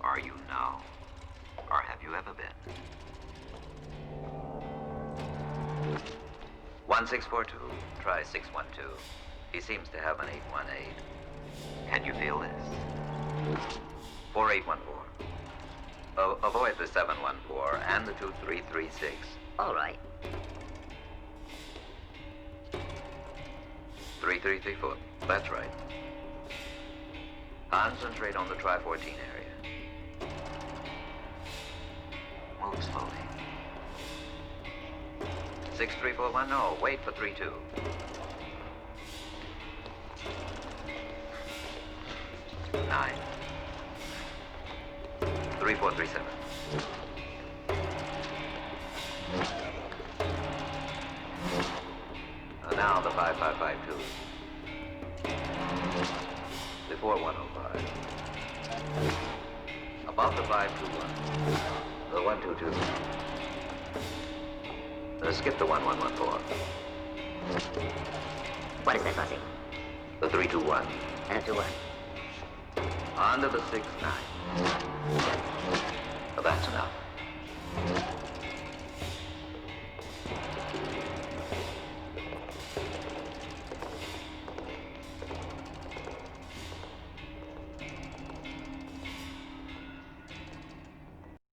Are you now? Or have you ever been? 1642, try 612. He seems to have an 818. Can you feel this? 4814. Avoid the 714 and the 2336. All right. 3334. That's right. Concentrate on the Tri-14 area. Move slowly. 6341, no, wait for 32. Nine. 3437. Now the 5552. Before 105. Above the 521. The 122. Skip the 1114. What is that, Bussy? The 321. And a 2-1. On to the 69. That's enough.